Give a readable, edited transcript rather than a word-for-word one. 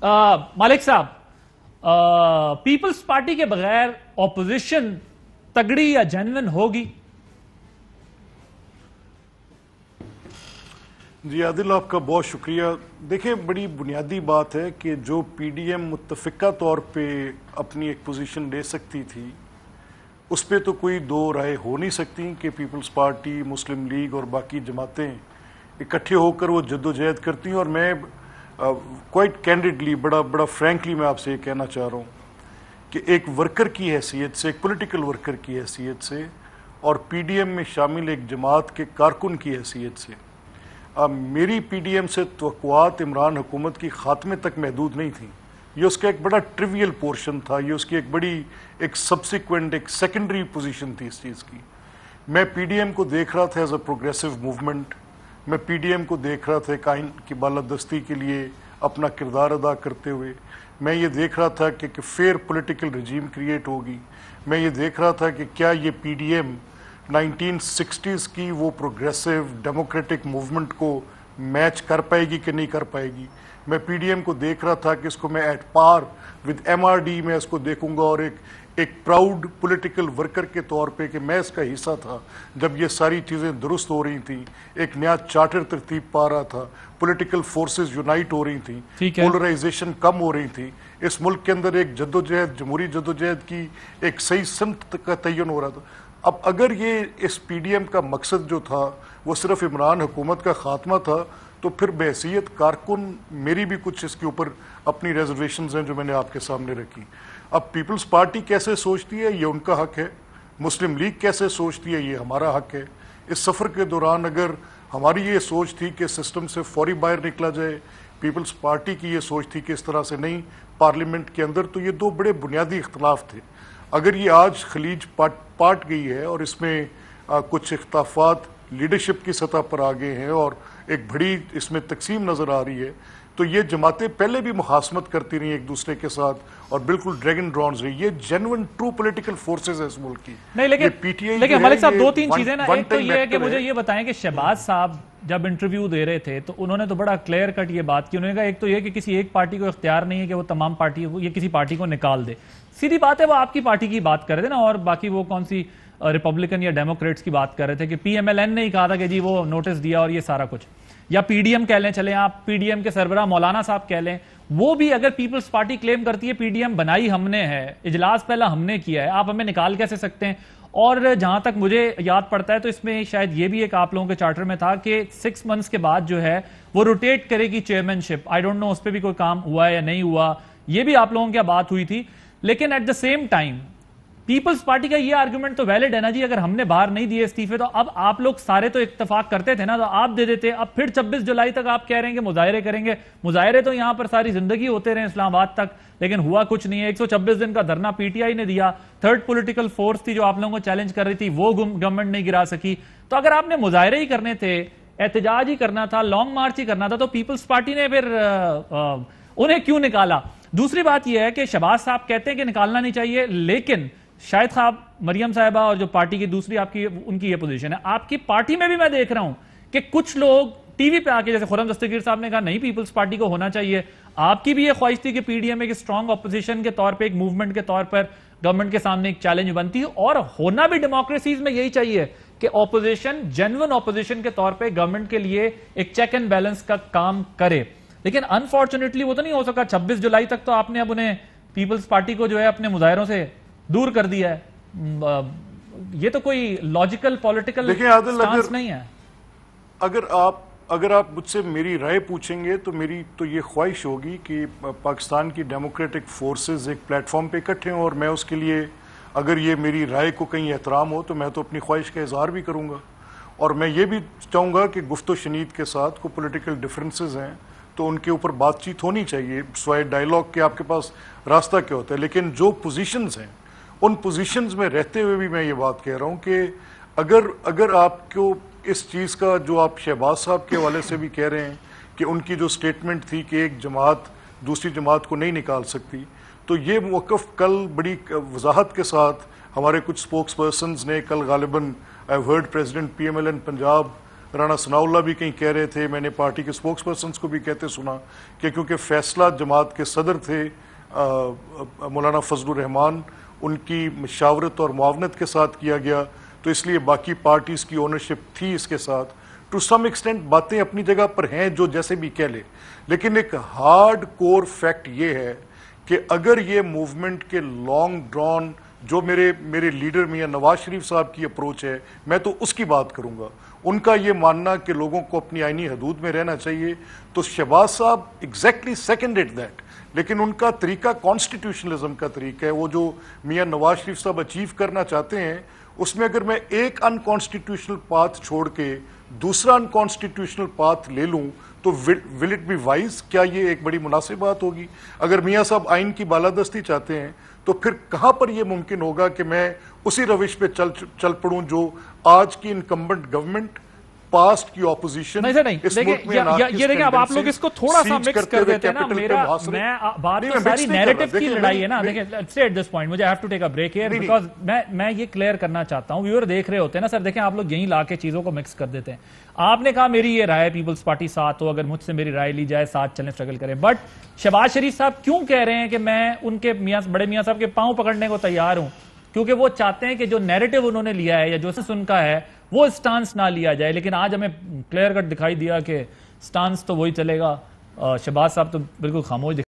مالک صاحب، Peoples party کے بغیر اپوزیشن تگڑی یا جینون ہوگی؟ جی عادل، آپ کا بہت شکریہ۔ دیکھیں، بڑی بنیادی بات ہے کہ جو پی ڈی ایم متفقہ طور پہ اپنی ایک پوزیشن لے سکتی تھی، اس پہ تو کوئی دو رائے ہو نہیں سکتی کہ پیپلز پارٹی، مسلم لیگ اور باقی جماعتیں اکٹھے ہو کر وہ جدوجہد کرتی ہیں۔ اور میں کوائٹ کینڈیڈلی، بڑا فرینکلی میں آپ سے یہ کہنا چاہ رہا ہوں کہ ایک ورکر کی حیثیت سے، ایک پولیٹیکل ورکر کی حیثیت سے اور پی ڈی ایم میں شامل ایک جماعت کے کارکن کی حیثیت سے میری پی ڈی ایم سے توقعات عمران حکومت کی خاتمے تک محدود نہیں تھیں۔ یہ اس کا ایک بڑا ٹریویل پورشن تھا، یہ اس کی ایک بڑی ایک سبسیکوینٹ، ایک سیکنڈری پوزیشن تھی اس چیز کی۔ میں پی ڈی ایم کو دیکھ رہا تھا ایز اے پروگریسو موومنٹ، میں پی ڈی ایم کو دیکھ رہا تھا ایک آئین کی بالادستی کے لیے اپنا کردار ادا کرتے ہوئے۔ میں یہ دیکھ رہا تھا کہ فیئر پولیٹیکل رجیم کریٹ ہوگی۔ میں یہ دیکھ رہا تھا کہ کیا یہ پی ڈی ایم 1960s کی وہ پروگریسو ڈیموکریٹک موومنٹ کو میچ کر پائے گی کہ نہیں کر پائے گی۔ میں پی ڈی ایم کو دیکھ رہا تھا کہ اس کو میں at par with M R D میں اس کو دیکھوں گا، اور ایک پراؤڈ پولیٹیکل ورکر کے طور پہ کہ میں اس کا حصہ تھا جب یہ ساری چیزیں درست ہو رہی تھیں، ایک نیا چارٹر ترتیب پا رہا تھا، پولیٹیکل فورسز یونائٹ ہو رہی تھیں، پولرائزیشن کم ہو رہی تھی، اس ملک کے اندر ایک جدوجہد، جمہوری جدوجہد کی ایک صحیح سمت کا تعین ہو رہا تھا۔ اب اگر یہ اس پی ڈی ایم کا مقصد جو تھا وہ صرف عمران حکومت کا خاتمہ تھا، تو پھر بحیثیت کارکن میری بھی کچھ اس کے اوپر اپنی ریزرویشنز ہیں جو میں نے آپ کے سامنے رکھی۔ اب پیپلز پارٹی کیسے سوچتی ہے یہ ان کا حق ہے، مسلم لیگ کیسے سوچتی ہے یہ ہمارا حق ہے۔ اس سفر کے دوران اگر ہماری یہ سوچ تھی کہ سسٹم سے فوری باہر نکلا جائے، پیپلز پارٹی کی یہ سوچ تھی کہ اس طرح سے نہیں پارلیمنٹ کے اندر، تو یہ دو بڑے بنیادی اختلاف تھے۔ اگر یہ آج خلیج پاٹ گئی ہے اور اس میں کچھ اختلافات لیڈرشپ کی سطح پر آگے ہیں اور ایک بڑی اس میں تقسیم نظر آ رہی ہے، تو یہ جماعتیں پہلے بھی مخاصمت کرتی رہی ایک دوسرے کے ساتھ اور بالکل ڈریگن ڈرونز رہی۔ یہ جینوئن ٹرو پولیٹیکل فورسز ہے اس ملک کی۔ نہیں، لیکن ملک صاحب دو تین چیزیں نا، ایک تو یہ ہے کہ مجھے یہ بتائیں کہ شہباز صاحب جب انٹرویو دے رہے تھے تو انہوں نے تو بڑا کلیئر کٹ یہ بات کی، انہوں نے کہا ایک تو یہ کہ کسی ایک پارٹی کو اختیار نہیں ہے کہ وہ تمام پارٹی یا کسی پارٹی کو نکال دے۔ سیدھی بات ہے، وہ آپ کی پارٹی کی بات کر رہے تھے نا، اور باقی وہ کون سی ریپبلکن یا ڈیموکریٹس کی بات کر رہے تھے کہ پی ایم ایل این نے ہی کہا تھا کہ جی وہ نوٹس دیا اور یہ سارا کچھ، یا پی ڈی ایم کہہ لیں، چلیں آپ پی ڈی ایم کے سربراہ مولانا صاحب کہہ لیں، وہ بھی اگر پیپلز پارٹی کلیم کرتی ہے پی ڈی ایم بنائی ہم نے ہے، اجلاس پہلا ہم نے کیا ہے، آپ ہمیں نکال کیسے سکتے ہیں؟ اور جہاں تک مجھے یاد پڑتا ہے تو اس میں شاید یہ بھی ایک آپ لوگوں کے چارٹر میں تھا کہ 6 months کے بعد جو ہے وہ روٹیٹ کرے گی chairman ship. I don't know اس پہ بھی کوئی کام ہوا ہے یا نہیں ہوا، یہ بھی آپ لوگوں کی بات ہوئی تھی۔ لیکن at the same time People's Party کا یہ آرگومنٹ تو ویلڈ ہے نا جی، اگر ہم نے باہر نہیں دیے استعفے تو اب آپ لوگ سارے تو اتفاق کرتے تھے نا، تو آپ دے دیتے۔ اب پھر 26 جولائی تک آپ کہہ رہے ہیں کہ مظاہرے کریں گے، مظاہرے تو یہاں پر ساری زندگی ہوتے رہے اسلام آباد تک، لیکن ہوا کچھ نہیں ہے۔ 126 دن کا دھرنا پی ٹی آئی نے دیا، تھرڈ پولیٹیکل فورس تھی جو آپ لوگوں کو چیلنج کر رہی تھی، وہ گورنمنٹ نہیں گرا سکی۔ تو اگر آپ نے مظاہرے ہی کرنے تھے، احتجاج ہی کرنا تھا، لانگ مارچ ہی کرنا تھا، تو پیپلز پارٹی نے پھر انہیں کیوں نکالا؟ دوسری بات یہ ہے کہ شہباز صاحب کہتے ہیں کہ نکالنا نہیں چاہیے، لیکن شاہد خواب، مریم صاحبہ اور جو پارٹی کی دوسری آپ کی ان کی یہ پوزیشن ہے، آپ کی پارٹی میں بھی میں دیکھ رہا ہوں کہ کچھ لوگ ٹی وی پہ آ کے، جیسے خرم دستگیر صاحب نے کہا نہیں پیپلز پارٹی کو ہونا چاہیے، آپ کی بھی یہ خواہش تھی کہ پی ڈی ایم ایک اسٹرانگ اپوزیشن کے طور پہ، ایک موومنٹ کے طور پر گورنمنٹ کے سامنے ایک چیلنج بنتی ہے، اور ہونا بھی ڈیموکریسیز میں یہی چاہیے کہ اپوزیشن جینوئن اپوزیشن کے طور پہ گورنمنٹ کے لیے ایک چیک اینڈ بیلنس کا کام کرے۔ لیکن انفارچونیٹلی وہ تو نہیں ہو سکا۔ 26 جولائی تک تو آپ نے اب انہیں پیپلز پارٹی کو جو ہے اپنے مظاہروں سے دور کر دیا ہے۔ یہ تو کوئی لاجیکل پولیٹیکل سٹانس نہیں ہے۔ اگر آپ مجھ سے میری رائے پوچھیں گے تو میری تو یہ خواہش ہوگی کہ پاکستان کی ڈیموکریٹک فورسز ایک پلیٹ فارم پہ اکٹھے ہوں، اور میں اس کے لیے اگر یہ میری رائے کو کہیں احترام ہو تو میں تو اپنی خواہش کا اظہار بھی کروں گا، اور میں یہ بھی چاہوں گا کہ گفت و شنید کے ساتھ کو پولیٹیکل ڈفرینسز ہیں تو ان کے اوپر بات چیت ہونی چاہیے، سوائے ڈائیلاگ کے آپ کے پاس راستہ کیا ہوتا ہے۔ لیکن جو پوزیشنز ہیں ان پوزیشنز میں رہتے ہوئے بھی میں یہ بات کہہ رہا ہوں کہ اگر آپ کو اس چیز کا جو آپ شہباز صاحب کے حوالے سے بھی کہہ رہے ہیں کہ ان کی جو سٹیٹمنٹ تھی کہ ایک جماعت دوسری جماعت کو نہیں نکال سکتی، تو یہ موقف کل بڑی وضاحت کے ساتھ ہمارے کچھ سپوکس پرسنز نے کل غالباً I heard president P M L N Punjab Rana Sanaullah بھی کہیں کہہ رہے تھے, میں نے پارٹی کے سپوکس پرسنز کو بھی کہتے سنا کہ کیونکہ فیصلہ جماعت کے صدر تھے مولانا فضل الرحمان, ان کی مشاورت اور معاونت کے ساتھ کیا گیا, تو اس لیے باقی پارٹیز کی اونرشپ تھی اس کے ساتھ. ٹو سم ایکسٹینٹ باتیں اپنی جگہ پر ہیں جو جیسے بھی کہہ لے, لیکن ایک ہارڈ کور فیکٹ یہ ہے کہ اگر یہ موومنٹ کے لانگ ڈرون جو میرے لیڈر میاں نواز شریف صاحب کی اپروچ ہے, میں تو اس کی بات کروں گا, ان کا یہ ماننا کہ لوگوں کو اپنی آئینی حدود میں رہنا چاہیے, تو شہباز صاحب ایگزیکٹلی سیکنڈڈ دیٹ, لیکن ان کا طریقہ کانسٹیٹیوشنلزم کا طریقہ ہے. وہ جو میاں نواز شریف صاحب اچیو کرنا چاہتے ہیں, اس میں اگر میں ایک انکانسٹیٹیوشنل پاتھ چھوڑ کے دوسرا انکانسٹیٹیوشنل پاتھ لے لوں تو ول اٹ بی وائز؟ کیا یہ ایک بڑی مناسب بات ہوگی؟ اگر میاں صاحب آئین کی بالادستی چاہتے ہیں تو پھر کہاں پر یہ ممکن ہوگا کہ میں اسی روش پہ چل پڑوں جو آج کی انکمبنٹ گورنمنٹ, پاسٹ کی اپوزیشن نہیں یہ دیکھیں اب آپ لوگ اس کو تھوڑا سا مکس کر دیتے ہیں نا. میں بات تو ساری نیریٹو کی لڑائی ہے نا. دیکھیں اسٹے ایٹ دس پوائنٹ, مجھے have to take a break here because میں یہ کلیئر کرنا چاہتا ہوں. ویور دیکھ رہے ہوتے ہیں نا سر, دیکھیں آپ لوگ یہیں لا کے چیزوں کو مکس کر دیتے ہیں. آپ نے کہا میری یہ رائے پیپلز پارٹی ساتھ ہو, اگر مجھ سے میری رائے لی جائے ساتھ چلیں اسٹرگل کریں, بٹ شہباز شریف صاحب کیوں کہہ رہے ہیں کہ میں ان کے بڑے میاں صاحب کے پاؤں پکڑنے کو تیار ہوں؟ کیونکہ وہ چاہتے ہیں کہ جو نیریٹو انہوں نے لیا ہے یا جو ان کا ہے وہ سٹانس نہ لیا جائے. لیکن آج ہمیں کلیئر کٹ دکھائی دیا کہ سٹانس تو وہی چلے گا. شہباز صاحب تو بالکل خاموش